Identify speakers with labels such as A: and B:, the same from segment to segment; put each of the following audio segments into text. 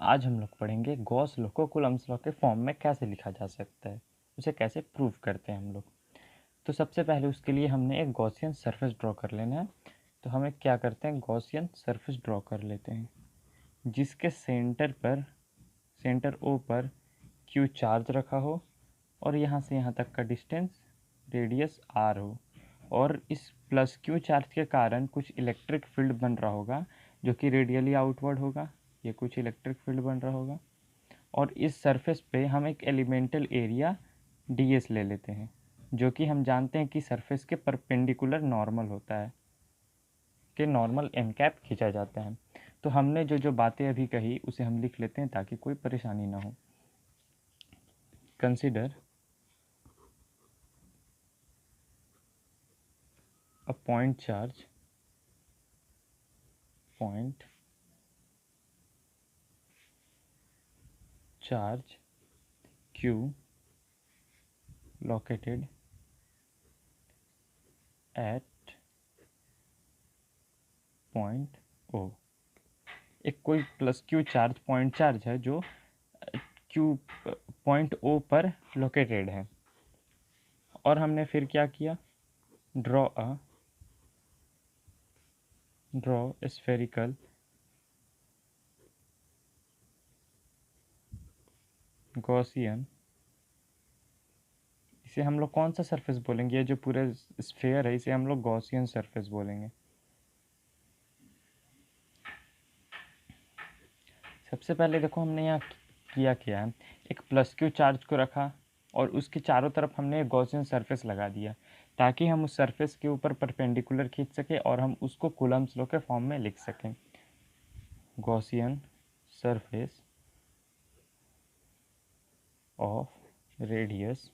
A: आज हम लोग पढ़ेंगे गॉस लॉ को कूलम्ब्स लॉ के फॉर्म में कैसे लिखा जा सकता है, उसे कैसे प्रूव करते हैं हम लोग। तो सबसे पहले उसके लिए हमने एक गॉसियन सरफेस ड्रॉ कर लेना है। तो हमें क्या करते हैं, गॉसियन सरफेस ड्रॉ कर लेते हैं जिसके सेंटर ओ पर क्यू चार्ज रखा हो और यहाँ से यहाँ तक का डिस्टेंस रेडियस आर हो, और इस प्लस क्यू चार्ज के कारण कुछ इलेक्ट्रिक फील्ड बन रहा होगा जो कि रेडियली आउटवर्ड होगा। ये कुछ इलेक्ट्रिक फील्ड बन रहा होगा और इस सरफेस पे हम एक एलिमेंटल एरिया ds ले लेते हैं जो कि हम जानते हैं कि सरफेस के परपेंडिकुलर नॉर्मल होता है, कि नॉर्मल एन कैप खींचा जाता है। तो हमने जो जो बातें अभी कही उसे हम लिख लेते हैं ताकि कोई परेशानी ना हो। Consider a point charge q located at point O। एक कोई plus Q charge point charge है जो क्यू पॉइंट O पर लोकेटेड है। और हमने फिर क्या किया, ड्रॉ स्फेरिकल गॉसियन, इसे हम लोग कौन सा सरफेस बोलेंगे, ये जो पूरा स्फेयर है इसे हम लोग गॉसियन सरफेस बोलेंगे। सबसे पहले देखो हमने यहाँ किया क्या है, एक प्लस क्यू चार्ज को रखा और उसके चारों तरफ हमने एक गॉसियन सरफेस लगा दिया ताकि हम उस सरफेस के ऊपर परपेंडिकुलर खींच सकें और हम उसको कूलम्ब्स लॉ के फॉर्म में लिख सकें। Gaussian surface of radius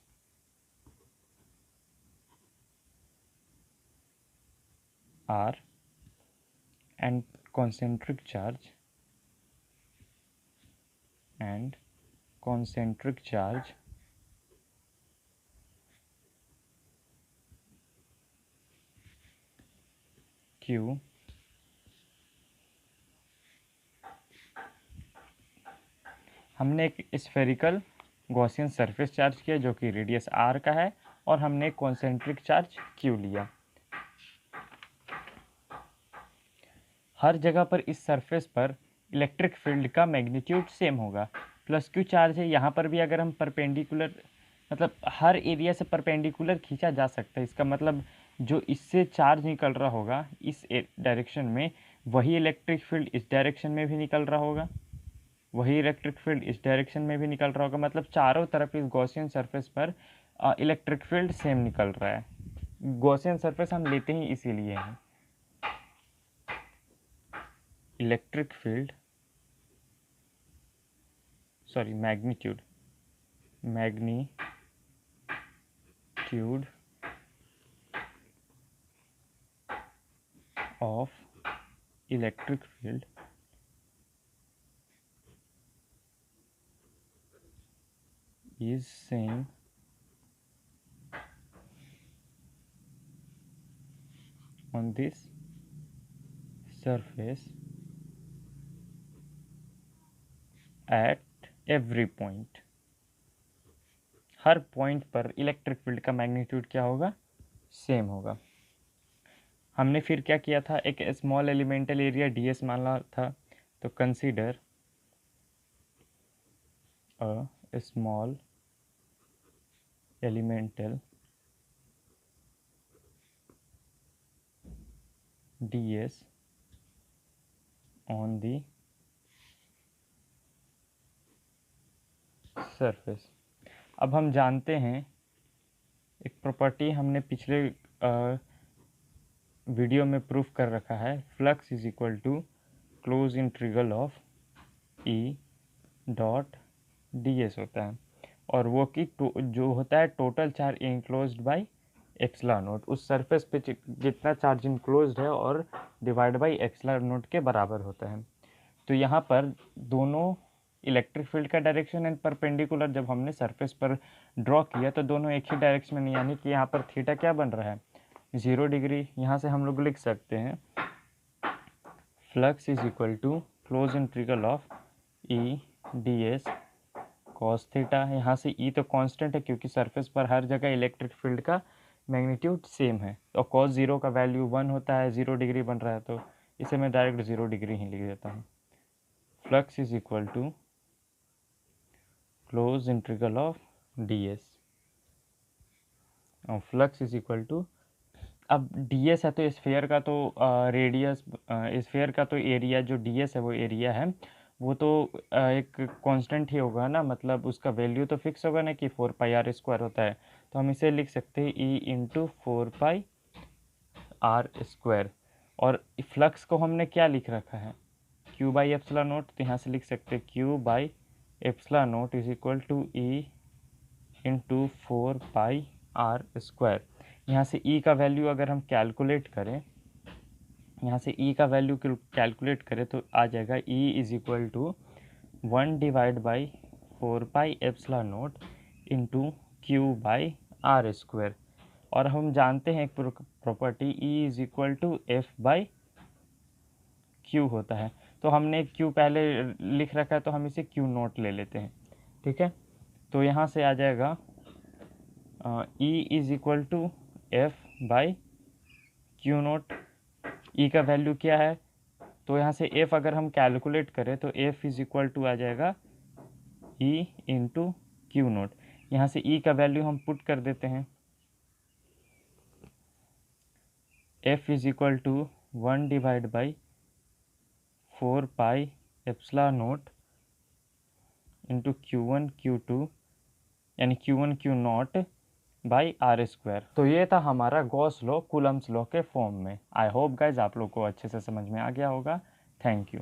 A: r and concentric charge q हमने एक स्फेरिकल गॉसियन सरफेस चार्ज किया जो कि रेडियस r का है और हमने एक कॉन्सेंट्रिक चार्ज q लिया। हर जगह पर इस सरफेस पर इलेक्ट्रिक फील्ड का मैग्नीट्यूड सेम होगा। प्लस क्यू चार्ज है, यहाँ पर भी अगर हम परपेंडिकुलर मतलब हर एरिया से परपेंडिकुलर खींचा जा सकता है। इसका मतलब जो इससे चार्ज निकल रहा होगा इस डायरेक्शन में, वही इलेक्ट्रिक फील्ड इस डायरेक्शन में भी निकल रहा होगा, वही इलेक्ट्रिक फील्ड इस डायरेक्शन में भी निकल रहा होगा। मतलब चारों तरफ इस गॉसियन सरफेस पर इलेक्ट्रिक फील्ड सेम निकल रहा है। गॉसियन सरफेस हम लेते ही इसीलिए हैं। Electric field magnitude of electric field is same on this surface at every point। Her point पर इलेक्ट्रिक फील्ड का मैग्नीट्यूड क्या होगा, सेम होगा। हमने फिर क्या किया था, एक स्मॉल एलिमेंटल एरिया ds माना था। तो consider a small elemental ds on the surface. अब हम जानते हैं एक प्रॉपर्टी हमने पिछले वीडियो में प्रूफ कर रखा है, flux is equal to close integral of E dot ds होता है, और वो कि जो होता है total charge enclosed by epsilon naught, उस सरफेस पे जितना चार्ज इनक्लोज्ड है और डिवाइड बाय एक्सला नोट के बराबर होता है। तो यहाँ पर दोनों इलेक्ट्रिक फील्ड का डायरेक्शन एंड परपेंडिकुलर जब हमने सरफेस पर ड्रॉ किया तो दोनों एक ही डायरेक्शन में, यानी कि यहाँ पर थीटा क्या बन रहा है, 0 डिग्री। यहाँ से हम लोग लिख सकते हैं flux is equal to close integral of E D S cos theta. यहाँ से ई तो कांस्टेंट है क्योंकि सरफेस पर हर जगह इलेक्ट्रिक फील्ड का मैग्नीट्यूड सेम है, और कॉस जीरो का वैल्यू 1 होता है, 0 डिग्री बन रहा है, तो इसे मैं डायरेक्ट 0 डिग्री ही लिख देता हूँ। Flux is equal to close integral of D S, और फ्लक्स इज इक्वल टू, अब डी एस है तो स्फेयर का तो रेडियस, स्फेयर का तो एरिया, जो डी एस है वो एरिया है, वो तो एक कांस्टेंट ही होगा ना, मतलब उसका वैल्यू तो फिक्स होगा ना कि 4πr² होता है, तो हम इसे लिख सकते हैं ई इंटू 4πr²। और फ्लक्स को हमने क्या लिख रखा है, Q बाई एप्सिलॉन नोट, तो यहाँ से लिख सकते हैं Q by epsilon naught is equal to E into 4πr²। यहाँ से E का वैल्यू अगर हम कैलकुलेट करें, यहाँ से E का वैल्यू कैलकुलेट करें तो आ जाएगा E is equal to 1 divide by 4πε0 into Q by r²। और हम जानते हैं एक property E is equal to F by Q होता है, तो हमने क्यू पहले लिख रखा है तो हम इसे क्यू नोट ले लेते हैं, ठीक है। तो यहाँ से आ जाएगा E is equal to F by Q naught. E का वैल्यू क्या है, तो यहाँ से एफ अगर हम कैलकुलेट करें तो एफ इज इक्वल टू आ जाएगा ई इंटू क्यू नोट। यहाँ से ई का वैल्यू हम पुट कर देते हैं, F is equal to 1 divide by 4πε0 into Q1 Q2 यानी Q1 Q0 बाई r²। तो ये था हमारा गॉस लॉ कूलम्स लॉ के फॉर्म में। आई होप गाइज आप लोग को अच्छे से समझ में आ गया होगा। Thank you.